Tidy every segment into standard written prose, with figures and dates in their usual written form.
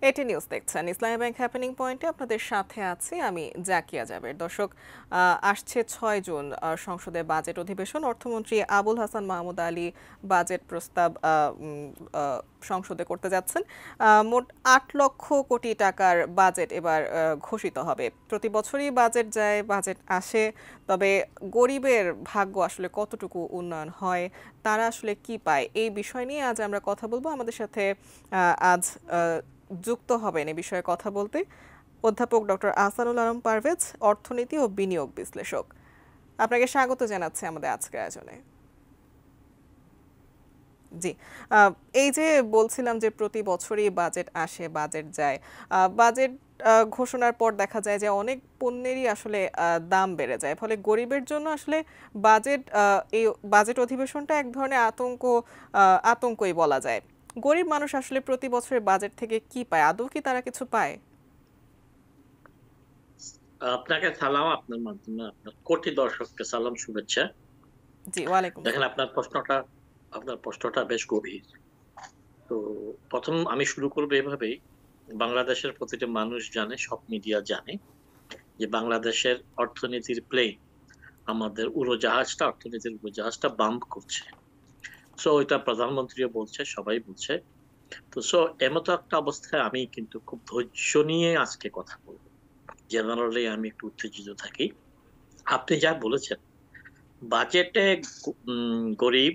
এটি নিউজ দেখছেন। ইসলামী bank happening পয়েন্টে আপনাদের সাথে আছি আমি জাকিয়া জাবের। দর্শক, আসছে ৬ জুন সংসদে বাজেট অধিবেশন। অর্থমন্ত্রী আবুল হাসান মাহমুদ আলী বাজেট প্রস্তাব সংসদে করতে যাচ্ছেন। মোট ৮ লক্ষ কোটি টাকার বাজেট এবার ঘোষিত হবে। প্রতি বছরই বাজেট যায়, বাজেট আসে, তবে গরিবের ভাগ্য আসলে কতটুকু উন্নয়ন হয়, তারা আসলে কি পায়, এই বিষয় নিয়ে আজ আমরা কথা বলবো। আমাদের সাথে আজ যুক্ত হবেন এ বিষয়ে কথা বলতে অধ্যাপক ডক্টর আহসানুল আলম পারভেজ, অর্থনীতি ও বিনিয়োগ বিশ্লেষক। আপনাকে স্বাগত জানাচ্ছি আমাদের আজকের আয়োজনে। জি, এই যে বলছিলাম যে প্রতি বছরই বাজেট আসে, বাজেট যায়। বাজেট ঘোষণার পর দেখা যায় যে অনেক পণ্যেরই আসলে দাম বেড়ে যায়, ফলে গরিবের জন্য আসলে বাজেট এই বাজেট অধিবেশনটা এক ধরনের আতঙ্কই বলা যায়। গরিব মানুষ আসলে প্রতি বছরের বাজেট থেকে কি পায়, আদৌ কি তারা কিছু পায়? আপনাকে সালাম, আপনার মাধ্যমে আপনার কোটি দর্শককে সালাম, শুভেচ্ছা। জি, ওয়ালাইকুম দেখেন, সালাম। আপনার প্রশ্নটা বেশ গভীর। তো প্রথম আমি শুরু করবো এভাবেই। বাংলাদেশের প্রতিটি মানুষ জানে, সব মিডিয়া জানে যে বাংলাদেশের অর্থনীতির প্লেন, আমাদের অর্থনীতির উড়োজাহাজটা বাম্প করছে। সো এটা প্রধানমন্ত্রীও বলছে, সবাই বলছে। তো এমতো একটা অবস্থায় আমি কিন্তু খুব ধৈর্য নিয়ে আজকে কথা বলবো। জেনারেলি আমি একটু উত্তেজিত থাকি। আপনি যা বলেছেন, বাজেটে গরিব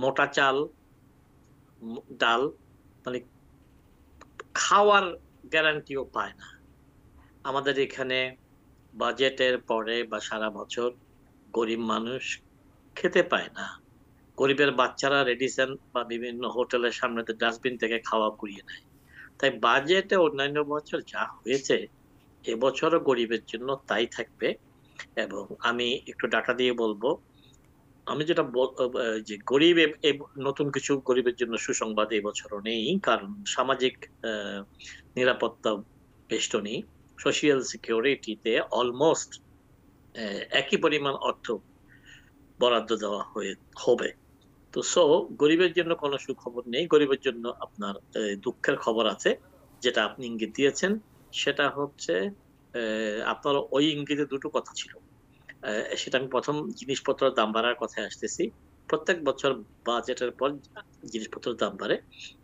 মোটা চাল, ডাল, মানে খাওয়ার গ্যারান্টিও পায় না। আমাদের এখানে বাজেটের পরে বা সারা বছর গরিব মানুষ খেতে পায় না। গরিবের বাচ্চারা রেডিসন বা বিভিন্ন হোটেলের সামনে ডাস্টবিন থেকে খাওয়া কুড়িয়ে নেয়। তাই বাজেটে অন্যান্য বছর যা হয়েছে, এবছরও গরিবের জন্য তাই থাকবে। এবং আমি একটু ডাটা দিয়ে বলবো। আমি যেটা যে গরিব নতুন কিছু গরিবের জন্য সুসংবাদ এই বছরও নেই, কারণ সামাজিক আহ, নিরাপত্তা বেষ্টনী, সোশিয়াল সিকিউরিটিতে অলমোস্ট একই পরিমাণ অর্থ বরাদ্দ দেওয়া হবে। তো গরিবের জন্য কোনো সুখবর নেই। গরিবের জন্য আপনার দুঃখের খবর আছে, যেটা আপনি ইঙ্গিত দিয়েছেন। সেটা হচ্ছে, আপনার ওই ইঙ্গিতে দুটো কথা ছিল। সেটা আমি প্রথম জিনিসপত্রের দাম বাড়ার কথায় আসতেছি। প্রত্যেক বছর বাজেটের পর জিনিসপত্রের দাম বাড়ে।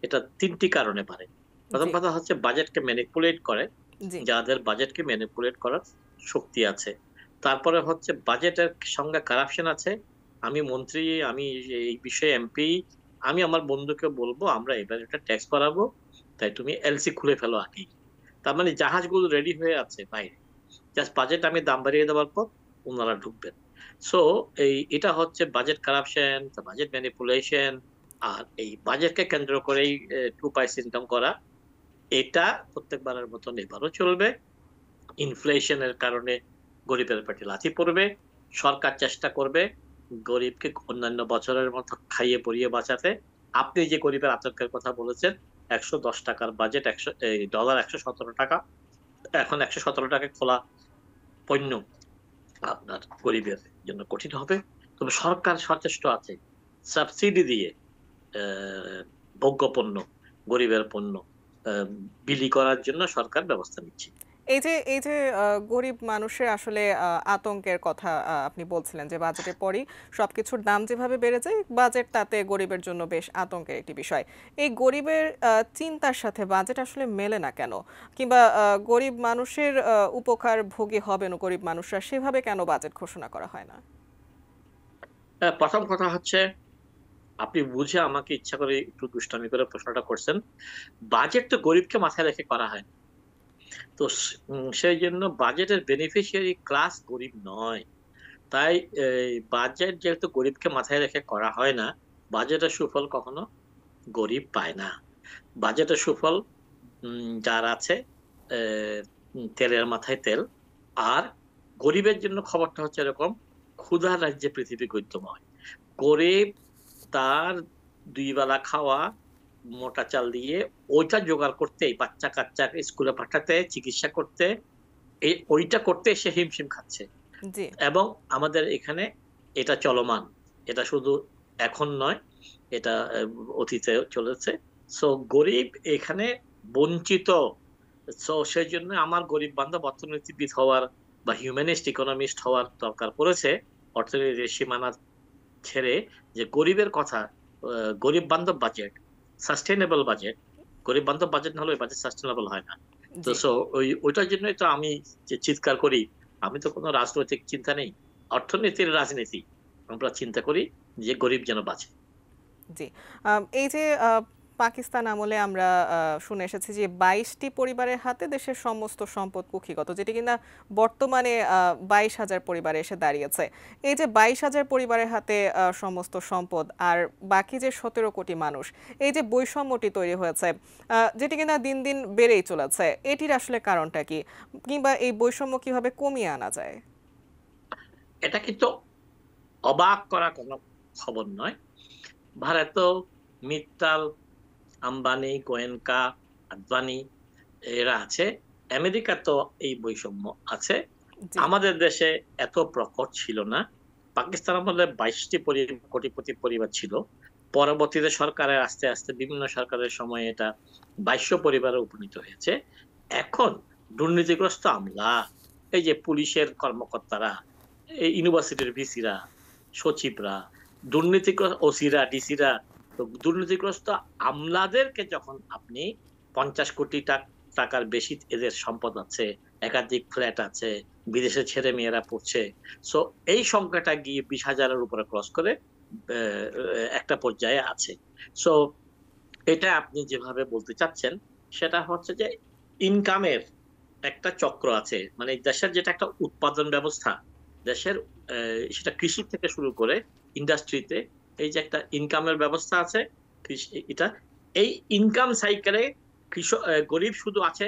এটা তিনটি কারণে বাড়ে। প্রথম জি, কথা হচ্ছে বাজেটকে ম্যানিপুলেট করে, জি, যাদের বাজেটকে ম্যানিপুলেট করার শক্তি আছে। তারপরে হচ্ছে বাজেটের সঙ্গে কারাপশন আছে। আমি মন্ত্রী, আমি এই বিষয়ে এমপি, আমি আমার বন্ধুকে বলবো আমরা এবার একটা ট্যাক্স বাড়াবো, তাই তুমি এলসি খুলে ফেলো আগেই। তার মানে জাহাজগুলো রেডি হয়ে আছে বাইরে, জাস্ট বাজেট আমি দাম বাড়িয়ে দেওয়ার পর ওনারা ঢুকবেন। সো এটা হচ্ছে বাজেট কারাপশন, বাজেট ম্যানিপুলেশন। আর এই বাজেটকে কেন্দ্র করেই টু পয়সা ইনকাম করা, এটা প্রত্যেকবারের মতন এবারও চলবে। ইনফ্লেশনের কারণে গরিবের পেটে লাথি পড়বে। সরকার চেষ্টা করবে গরিবকে অন্যান্য বছরের মতো খাইয়ে পরিয়ে বাঁচাতে। আপনি যে গরিবের আতঙ্কের কথা বলেছেন, 110 টাকার বাজেট, ডলার 117 টাকা, এখন 117 টাকা খোলা পণ্য আপনার গরিবের জন্য কঠিন হবে। তবে সরকার সচেষ্ট আছে সাবসিডি দিয়ে ভোগ্য পণ্য, গরিবের পণ্য আহ, বিলি করার জন্য সরকার ব্যবস্থা নিচ্ছে। এই যে গরিব মানুষের আসলে আতঙ্কের কথা আপনি বলছিলেন যে বাজেটের পরই সবকিছুর দাম যেভাবে বেড়ে যায়, বাজেট তাতে গরিবের জন্য বেশ আতঙ্কের একটি বিষয়। এই গরিবের চিন্তার সাথে বাজেট আসলে মেলে না কেন? কিংবা গরিব মানুষের উপকার ভোগী হবেন গরিব মানুষরা, সেভাবে কেন বাজেট ঘোষণা করা হয় না? প্রথম কথা হচ্ছে, আপনি বুঝে আমাকে ইচ্ছা করে একটু দুষ্টামি করে প্রশ্নটা করছেন। বাজেট তো গরিবকে মাথায় রেখে করা হয়। তো সেই জন্য বাজেটের বেনিফিশিয়ারি ক্লাস গরিব নয়। তাই এই বাজেট যেহেতু গরিবকে মাথায় রেখে করা হয় না, বাজেটের সুফল কখনো গরিব পায় না। বাজেটের সুফল যার আছে, তেলের মাথায় তেল। আর গরিবের জন্য খবরটা হচ্ছে এরকম, ক্ষুধার রাজ্যে পৃথিবী গদ্যময়। গরিব তার দুই বেলা খাওয়া মোটা চাল দিয়ে ওইটা জোগাড় করতে, বাচ্চা কাচ্চাকে স্কুলে পাঠাতে, চিকিৎসা করতে, ওইটা করতে সে হিমশিম খাচ্ছে। জি, এবং আমাদের এখানে এটা চলমান। এটা শুধু এখন নয়, এটা অতীতে চলেছে। সো গরিব এখানে বঞ্চিত। সো সেই জন্য আমার গরিব বান্ধব অর্থনীতিবিদ হওয়ার বা হিউম্যানিস্ট ইকোনমিস্ট হওয়ার দরকার পড়েছে, অর্থনীতির সীমানা ছেড়ে, যে গরিবের কথা, গরিব বান্ধব বাজেট, সাস্টেনেবল বাজেট। গরিব বান্ধব বাজেট না হলে ওই বাজেট সাস্টেনেবল হয় না। তো জি সো ওইটার জন্যই তো আমি যে চিৎকার করি। আমি তো কোনো রাজনৈতিক চিন্তা নেই, অর্থনীতির রাজনীতি আমরা চিন্তা করি, যে গরিব যেন বাঁচে। জি এই যে পাকিস্তান আমলে আমরা শুনে এসেছি যে 22টি পরিবারের হাতে দেশের সমস্ত সম্পদ কুক্ষিগত, যেটি কিনা বর্তমানে 22,000 পরিবারে এসে দাঁড়িয়েছে। এই যে 22,000 পরিবারের হাতে সমস্ত সম্পদ আর বাকি যে 17 কোটি মানুষ, এই যে বৈষম্যটি তৈরি হয়েছে, যেটি কিনা দিন দিন বেড়েই চলেছে, এটির আসলে কারণটা কি, কিংবা এই বৈষম্য কিভাবে কমিয়ে আনা যায়? এটা কিন্তু অবাক করা কোনো খবর নয়। ভারত, মিত্তাল, আম্বানি, গোয়েঙ্কা, আদবানি এরা আছে। আমেরিকা তো এই বৈষম্য আছে। জি আমাদের দেশে এত প্রকট ছিল না। পাকিস্তান আমলে 22টি কোটিপতি পরিবার ছিল। পরবর্তীতে সরকারের আস্তে আস্তে বিভিন্ন সরকারের সময় এটা 2200 পরিবারে উপনীত হয়েছে। এখন দুর্নীতিগ্রস্ত আমলা, এই যে পুলিশের কর্মকর্তারা, এই ইউনিভার্সিটির ভিসিরা, সচিবরা, দুর্নীতিগ্রস্ত ওসিরা, ডিসিরা, তো দুর্নীতিগ্রস্ত আমলাদেরকে যখন আপনি 50 কোটি টাকার বেশি এদের সম্পদ আছে, একাধিক ফ্ল্যাট আছে, বিদেশে ছেলে মেয়েরা পড়ছে, সো এই সংখ্যাটা গিয়ে 20,000-এর উপরে ক্রস করে একটা পর্যায়ে আছে। সো এটা আপনি যেভাবে বলতে চাচ্ছেন, সেটা হচ্ছে যে ইনকামের একটা চক্র আছে। মানে দেশের যেটা একটা উৎপাদন ব্যবস্থা, দেশের সেটা কৃষি থেকে শুরু করে ইন্ডাস্ট্রিতে, এই যে একটা ইনকামের ব্যবস্থা আছে, এটা, এই ইনকাম সাইকেলে কৃষক, গরিব শুধু আছে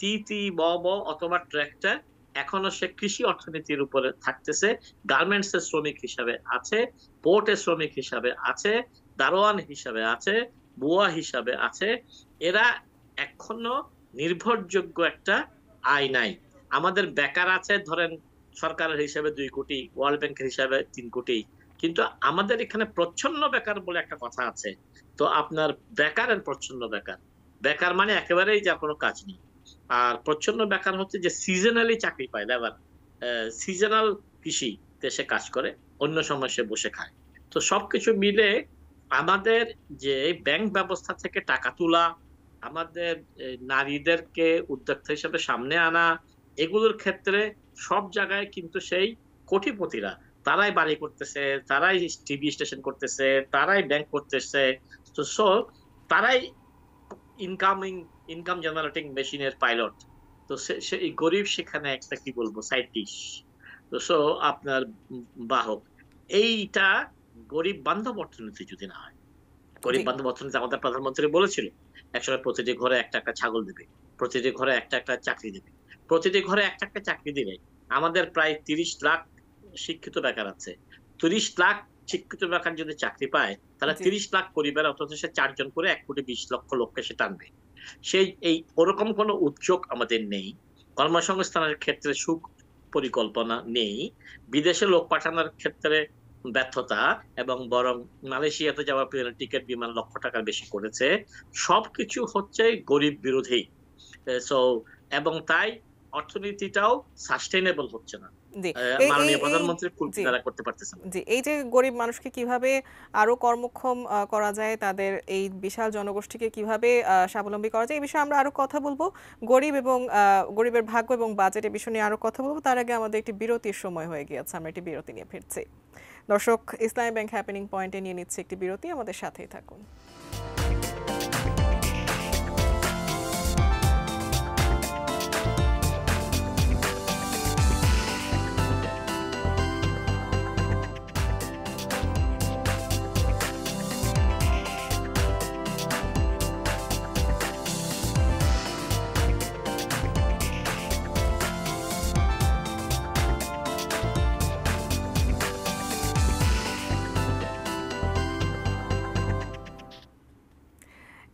তি তি ব ব অথবা ট্র্যাক্টর, এখনো সে কৃষি অর্থনীতির উপরে থাকতেছে। গার্মেন্টস এর শ্রমিক হিসাবে আছে, পোর্টের শ্রমিক হিসাবে আছে, দারোয়ান হিসাবে আছে, বুয়া হিসাবে আছে। এরা এখনো নির্ভরযোগ্য একটা আয় নাই। আমাদের বেকার আছে ধরেন সরকারের হিসাবে 2 কোটি, ওয়ার্ল্ড ব্যাংকের হিসাবে 3 কোটি, কিন্তু আমাদের এখানে প্রচ্ছন্ন বেকার বলে একটা কথা আছে। তো আপনার বেকারের প্রচ্ছন্ন বেকার, বেকার মানে একেবারেই যার কোনো কাজ নেই। আর প্রচ্ছন্ন বেকার হচ্ছে যে সিজনালি চাকরি পায়, লেবার, সিজনাল কৃষি দেশে কাজ করে, অন্য সময় সে বসে খায়। তো সবকিছু মিলে আমাদের যে ব্যাংক ব্যবস্থা থেকে টাকা তোলা, আমাদের নারীদেরকে উদ্যোক্তা হিসেবে সামনে আনা, এগুলোর ক্ষেত্রে সব জায়গায় কিন্তু সেই কোটিপতিরা, তারাই বাড়ি করতেছে, তারাই টিভি স্টেশন করতেছে, তারাই ব্যাংক করতেছে। তো সো তারাই ইনকামিং ইনকাম জেনারেটিং মেশিনের পাইলট। তো এই গরিব সেখানে একটা কি বলবো সাইড ডিশ। তো সো আপনার বাহক, এইটা গরিব বান্ধব অর্থনীতি যদি না হয়। জি গরিব বান্ধব অর্থনীতি আমাদের প্রধানমন্ত্রী বলেছিল একসময় প্রতিটি ঘরে একটা একটা ছাগল দেবে, প্রতিটি ঘরে একটা একটা চাকরি দেবে। প্রতিটি ঘরে একটা একটা চাকরি দিলে আমাদের প্রায় 30 লাখ শিক্ষিত বেকার আছে। 30 লাখ শিক্ষিত বেকার যদি চাকরি পায়, তাহলে জি 30 লাখ পরিবার, অথচ সে 4 জন করে 1,20,00,000 লোককে সে টানবে। সেই এই ওরকম কোনো উদ্যোগ আমাদের নেই। কর্মসংস্থানের ক্ষেত্রে পরিকল্পনা নেই। বিদেশে লোক পাঠানোর ক্ষেত্রে ব্যর্থতা, এবং বরং মালয়েশিয়াতে যাওয়ার টিকিট বিমান লক্ষ টাকার বেশি করেছে। সবকিছু হচ্ছে গরিব বিরোধী। সো এবং তাই অর্থনীতিটাও সাস্টেইনেবল হচ্ছে না। জি এই এই মাননীয় এই প্রধানমন্ত্রী জি দ্বারা করতে পারতেছে না। জি এই যে গরিব মানুষকে কিভাবে আরো কর্মক্ষম করা যায়, তাদের এই বিশাল জনগোষ্ঠীকে কিভাবে স্বাবলম্বী করা যায়, এই বিষয়ে আমরা আরো কথা বলবো। গরিব এবং গরিবের ভাগ্য এবং বাজেটের বিষয় নিয়ে আরো কথা বলবো। তার আগে আমাদের একটি বিরতির সময় হয়ে গিয়েছে, আমরা একটি বিরতি নিয়ে ফিরছি। দর্শক, ইসলামী ব্যাংক হ্যাপেনিং পয়েন্টে নিয়ে নিচ্ছে একটি বিরতি, আমাদের সাথেই থাকুন।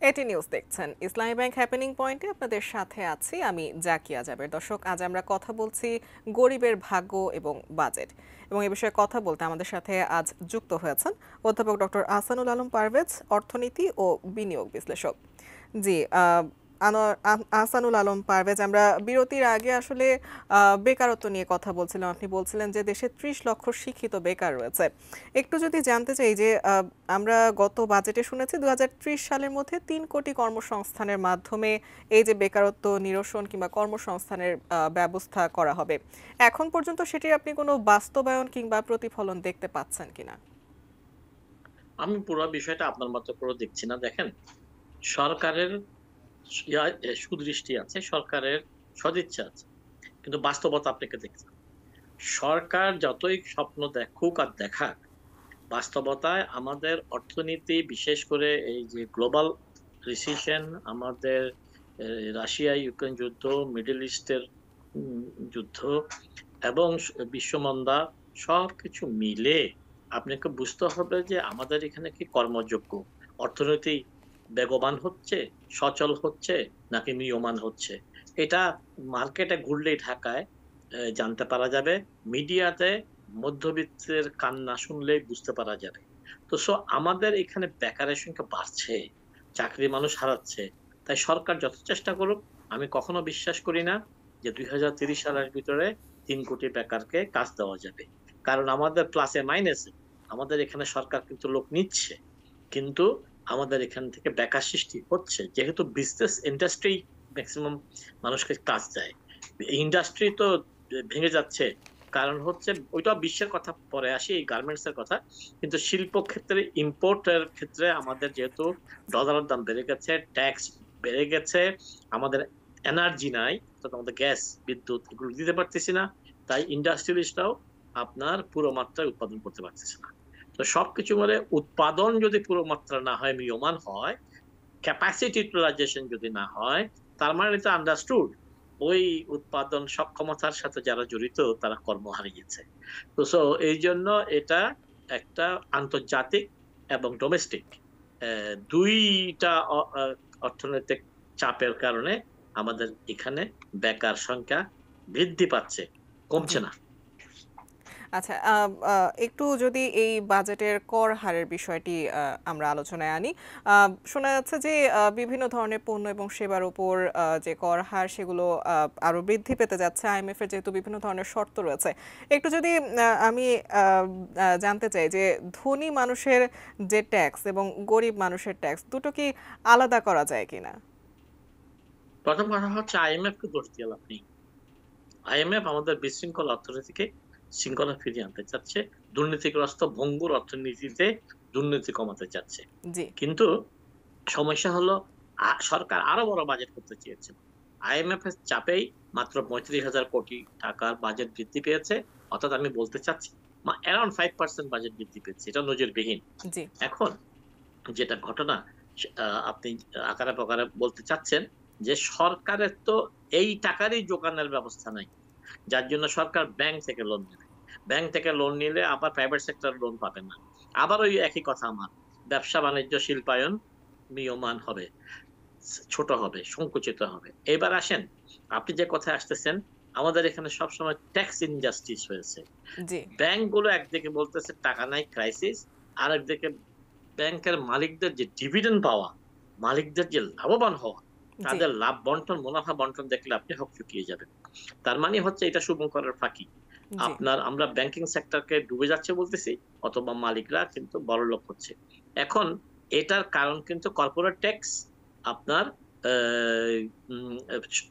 এটি নিউজ দেখছেন, ইসলামী ব্যাংক হ্যাপেনিং পয়েন্টে আপনাদের সাথে আছি আমি জাকিয়া জাবের। দর্শক, আজ আমরা কথা বলছি গরিবের ভাগ্য এবং বাজেট, এবং এ বিষয়ে কথা বলতে আমাদের সাথে আজ যুক্ত হয়েছেন অধ্যাপক ডক্টর আহসানুল আলম পারভেজ, অর্থনীতি ও বিনিয়োগ বিশ্লেষক। জি আহসানুল আলম পারভেজ, আমরা বিরতির আগে আসলে বেকারত্ব নিয়ে কথা বলছিলাম। আপনি বলছিলেন যে দেশে ৩০ লক্ষ শিক্ষিত বেকার রয়েছে। একটু যদি জানতে চাই যে আমরা গত বাজেটে শুনেছি ২০৩০ সালের মধ্যে ৩ কোটি কর্মসংস্থানের মাধ্যমে এই যে বেকারত্ব নিরসন কিংবা কর্মসংস্থানের ব্যবস্থা করা হবে। এখন পর্যন্ত সেটির আপনি কোনো বাস্তবায়ন কিংবা প্রতিফলন দেখতে পাচ্ছেন কিনা? আমি পুরো বিষয়টা আপনার মতো করে দেখছি না। দেখেন, সরকারের সুদৃষ্টি আছে, সরকারের সদিচ্ছা আছে। কিন্তু বাস্তবতা আপনাকে দেখতে হবে। সরকার যতই স্বপ্ন দেখুক আর দেখাক, বাস্তবতায় আমাদের অর্থনীতি, বিশেষ করে এই যে গ্লোবাল রিসেশন, আমাদের রাশিয়া ইউক্রেন যুদ্ধ, মিডল ইস্টের যুদ্ধ এবং বিশ্বমন্দা, সবকিছু মিলে আপনাকে বুঝতে হবে যে আমাদের এখানে কি কর্মযোগ্য অর্থনীতি বেগবান হচ্ছে, সচল হচ্ছে, নাকি ম্রিয়মাণ হচ্ছে। এটা মার্কেটে ঘুরলেই ঢাকায় জানতে পারা যাবে। মিডিয়াতে মধ্যবিত্তের কান্না শুনলেই বুঝতে পারা যাবে। তো আমাদের এখানে বেকারের সংখ্যা বাড়ছে, চাকরি মানুষ হারাচ্ছে। তাই সরকার যত চেষ্টা করুক, আমি কখনো বিশ্বাস করি না যে ২০৩০ সালের ভিতরে ৩ কোটি বেকারকে কাজ দেওয়া যাবে। কারণ আমাদের প্লাসে মাইনাসে আমাদের এখানে সরকার কিন্তু লোক নিচ্ছে, কিন্তু আমাদের এখান থেকে বেকার সৃষ্টি হচ্ছে, যেহেতু বিজনেস ইন্ডাস্ট্রি ম্যাক্সিমাম মানুষকে কাজ দেয়। ইন্ডাস্ট্রি তো ভেঙে যাচ্ছে, কারণ হচ্ছে ওইটা বিশ্বের কথা পরে আসি, এই গার্মেন্টস এর কথা। কিন্তু শিল্প ক্ষেত্রে, ইম্পোর্টের ক্ষেত্রে আমাদের যেহেতু ডলারের দাম বেড়ে গেছে, ট্যাক্স বেড়ে গেছে, আমাদের এনার্জি নাই, তো আমাদের গ্যাস বিদ্যুৎ এগুলো দিতে পারতেছি না, তাই ইন্ডাস্ট্রিয়ালিস্টরাও আপনার পুরো মাত্রায় উৎপাদন করতে পারতেছে না। তো সবকিছু মিলে উৎপাদন যদি পুরো মাত্রা না হয়, ম্রিয়মাণ হয়, ক্যাপাসিটি ইউটিলাইজেশন যদি না হয়, তার মানে এটা আন্ডারস্টুড ওই উৎপাদন সক্ষমতার সাথে যারা জড়িত তারা কর্ম হারিয়েছে। তো এই জন্য এটা একটা আন্তর্জাতিক এবং ডোমেস্টিক দুইটা অর্থনৈতিক চাপের কারণে আমাদের এখানে বেকার সংখ্যা বৃদ্ধি পাচ্ছে, জি। কমছে না। আচ্ছা, একটু যদি এই বাজেটের কর হারের বিষয়টি আমরা আলোচনায় আনি। শোনা যাচ্ছে যে বিভিন্ন ধরনের পণ্য এবং সেবার উপর যে কর হার সেগুলো আরো বৃদ্ধি পেতে যাচ্ছে। আইএমএফ এর যেহেতু বিভিন্ন ধরনের শর্ত রয়েছে। একটু যদি আমি জানতে চাই যে ধনী মানুষের যে ট্যাক্স এবং গরিব মানুষের ট্যাক্স দুটো কি আলাদা করা যায় কিনা? প্রথম কথা হচ্ছে আইএমএফ কে দোষ দিয়ে লাভ নেই। আইএমএফ আমাদের বিশৃঙ্খল অর্থনীতিকে শৃঙ্খলা ফিরিয়ে আনতে চাচ্ছে, দুর্নীতিগ্রস্ত ভঙ্গুর অর্থনীতিতে দুর্নীতি কমাতে চাচ্ছে। জি, কিন্তু সমস্যা হলো সরকার আরো বড় বাজেট করতে চেয়েছে। আইএমএফ এর চাপেই মাত্র ৩৫,০০০ কোটি টাকার বাজেট বৃদ্ধি পেয়েছে। অর্থাৎ আমি বলতে চাচ্ছি অ্যারাউন্ড 5% বাজেট বৃদ্ধি পেয়েছে। এটা নজিরবিহীন। জি, এখন যেটা ঘটনা, আপনি আকারে প্রকারে বলতে চাচ্ছেন যে সরকারের তো এই টাকারই জোগানের ব্যবস্থা নাই, যার জন্য সরকার ব্যাংক থেকে লোন নেবে। ব্যাংক থেকে লোন নিলে আবার প্রাইভেট সেক্টর লোন পাবে না। আবার ওই একই কথা, আমার ব্যবসা বাণিজ্য শিল্পায়ন ম্রিয়মাণ হবে, ছোট হবে, সংকুচিত হবে। এবার আসেন, আপনি যে কথায় আসতেছেন, আমাদের এখানে সবসময় ট্যাক্স ইনজাস্টিস হয়েছে। জি, ব্যাংকগুলো একদিকে বলতেছে টাকা নাই, ক্রাইসিস, আর একদিকে ব্যাংকের মালিকদের যে ডিভিডেন্ড পাওয়া, মালিকদের যে লাভবান হওয়া, জি, তাদের লাভ বন্টন, মুনাফা বন্টন দেখলে আপনি হকচকিয়ে যাবেন। তার মানে হচ্ছে এটা শুভঙ্করের ফাঁকি। জি, আমরা ব্যাংকিং সেক্টরকে ডুবে যাচ্ছে বলতেছি, অথবা মালিকরা কিন্তু বড়লোক হচ্ছে। এখন এটার কারণ কিন্তু কর্পোরেট ট্যাক্স আপনার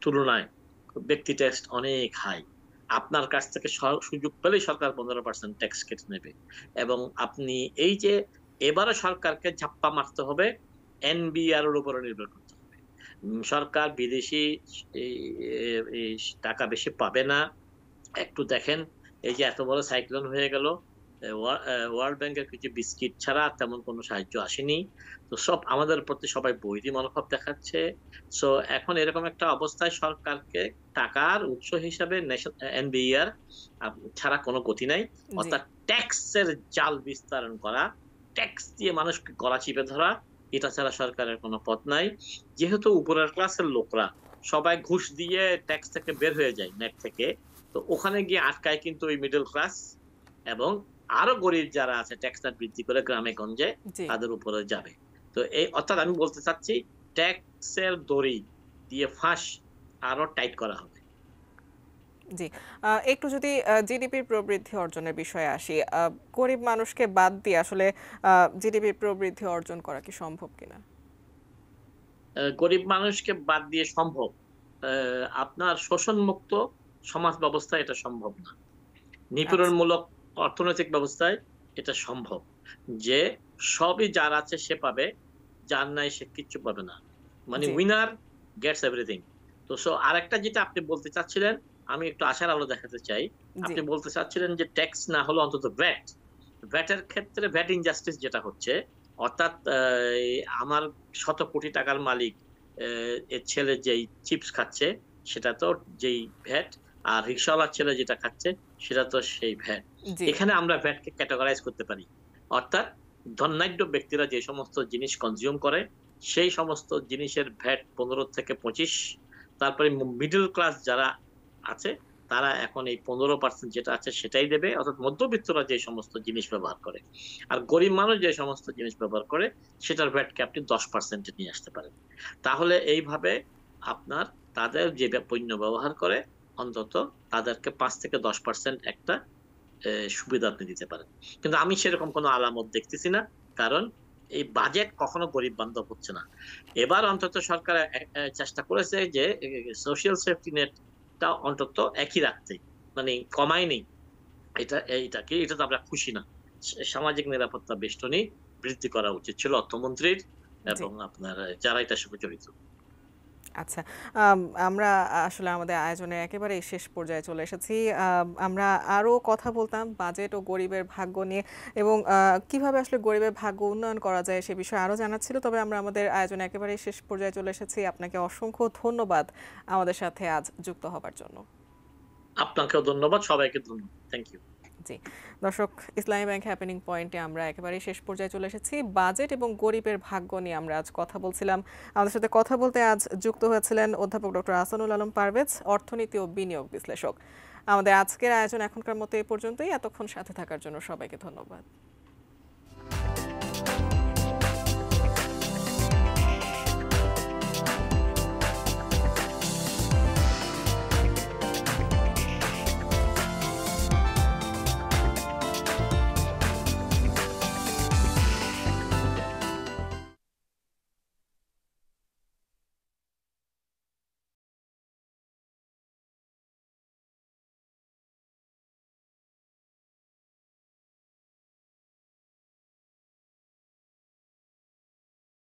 তুলনায় ব্যক্তি ট্যাক্স অনেক হাই। আপনার কাছ থেকে সুযোগ পেলেই সরকার 15% ট্যাক্স কেটে নেবে। এবং আপনি এই যে এবারে সরকারকে ঝাপ্পা মারতে হবে, এনবিআর এর উপরে নির্ভর করতে হবে। সরকার বিদেশি এই এই টাকা বেশি পাবে না। একটু দেখেন, এই যে এত বড় সাইক্লোন হয়ে গেল, ওয়ার্ল্ড ব্যাংকের কিছু বিস্কিট ছাড়া তেমন কোনো সাহায্য আসেনি। তো আমাদের প্রতি সবাই বৈরী মনোভাব দেখাচ্ছে। সো এখন এরকম একটা অবস্থায় সরকারকে টাকার উৎস হিসাবে এনবিআর ছাড়া কোনো গতি নাই। জি, অর্থাৎ ট্যাক্সের জাল বিস্তারণ করা, ট্যাক্স দিয়ে মানুষকে গলা চিপে ধরা, এটা ছাড়া সরকারের কোনো পথ নাই। যেহেতু উপরের ক্লাসের লোকরা সবাই ঘুষ দিয়ে ট্যাক্স থেকে বের হয়ে যায়, নেট থেকে, তো ওখানে গিয়ে আটকায় কিন্তু ওই মিডল ক্লাস এবং আরো গরিব যারা আছে, ট্যাক্সটা বৃদ্ধি করে গ্রামে গঞ্জে জি, তাদের উপরে যাবে। তো এই অর্থাৎ আমি বলতে চাচ্ছি ট্যাক্সের দড়ি দিয়ে ফাঁস আরো টাইট করা হবে। জি। একটু যদি জিডিপির প্রবৃদ্ধি অর্জনের বিষয়ে আসি, গরিব মানুষকে বাদ দিয়ে আসলে জিডিপির প্রবৃদ্ধি অর্জন করা কি সম্ভব কিনা? গরিব মানুষকে বাদ দিয়ে সম্ভব। আপনার শোষণমুক্ত সমাজ ব্যবস্থায় এটা সম্ভব না। আচ্ছা, নিপীড়নমূলক অর্থনৈতিক ব্যবস্থায় এটা সম্ভব। যে সবই যার আছে সে পাবে, যার নাই সে কিচ্ছু পাবে না। মানে জি, উইনার গেটস এভরিথিং। তো আরেকটা যেটা আপনি বলতে চাচ্ছিলেন, আমি একটু আশার আলো দেখাতে চাই। জি, আপনি বলতে চাচ্ছিলেন যে ট্যাক্স না হলে অন্তত ভ্যাট। ভ্যাটের ক্ষেত্রে ভ্যাট ইনজাস্টিস যেটা হচ্ছে, অর্থাৎ এই আমার শত কোটি টাকার মালিক এর ছেলে যেই চিপস খাচ্ছে সেটা তো যেই ভ্যাট, আর রিক্শাওয়ালার ছেলে যেটা খাচ্ছে সেটা তো সেই ভ্যাট। জি, এখানে আমরা ভ্যাটকে ক্যাটেগরাইজ করতে পারি। অর্থাৎ ধনাঢ্য ব্যক্তিরা যে সমস্ত জিনিস কনজিউম করে সেই সমস্ত জিনিসের ভ্যাট ১৫ থেকে ২৫। তারপরে মিডল ক্লাস যারা আছে তারা এখন এই ১৫% যেটা আছে সেটাই দেবে। অর্থাৎ মধ্যবিত্তরা যে সমস্ত জিনিস ব্যবহার করে। আর গরিব মানুষ যে সমস্ত জিনিস ব্যবহার করে সেটার ভ্যাটকে আপনি ১০% এ নিয়ে আসতে পারেন। তাহলে এইভাবে আপনার তাদের যে পণ্য ব্যবহার করে অন্তত তাদেরকে ৫ থেকে ১০% একটা সুবিধা আপনি দিতে পারেন। কিন্তু আমি সেরকম কোনো আলামত দেখতেছি না। কারণ এই বাজেট কখনো গরিব বান্ধব হচ্ছে না। এবার অন্তত সরকার চেষ্টা করেছে যে সোশ্যাল সেফটি নেট টা অন্তত একই রাখতে। মানে কমায়নি। এটাতে আমরা খুশি না। সামাজিক নিরাপত্তা বেষ্টনী বৃদ্ধি করা উচিত ছিল অর্থমন্ত্রীর জি। এবং আপনার যারা এটার সাথে জড়িত। আচ্ছা। আমরা আসলে আমাদের আয়োজনের একেবারেই শেষ পর্যায়ে চলে এসেছি। আমরা আরো কথা বলতাম বাজেট ও গরিবের ভাগ্য নিয়ে এবং কিভাবে আসলে গরিবের ভাগ্য উন্নয়ন করা যায় সে বিষয়ে আরো জানার ছিল। তবে আমরা আমাদের আয়োজনে একেবারেই শেষ পর্যায়ে চলে এসেছি। আপনাকে অসংখ্য ধন্যবাদ আমাদের সাথে আজ যুক্ত হবার জন্য। আপনাকেও ধন্যবাদ। সবাইকে ধন্যবাদ। Thank you. জি। দর্শক, ইসলামী ব্যাংক হ্যাপেনিং পয়েন্টে আমরা একেবারেই শেষ পর্যায়ে চলে এসেছি। বাজেট এবং গরিবের ভাগ্য নিয়ে আমরা আজ কথা বলছিলাম। আমাদের সাথে কথা বলতে আজ যুক্ত হয়েছিলেন অধ্যাপক ডক্টর আহসানুল আলম পারভেজ, অর্থনীতি ও বিনিয়োগ বিশ্লেষক। আমাদের আজকের আয়োজন এখনকার মতো এই পর্যন্তই। এতক্ষণ সাথে থাকার জন্য সবাইকে ধন্যবাদ।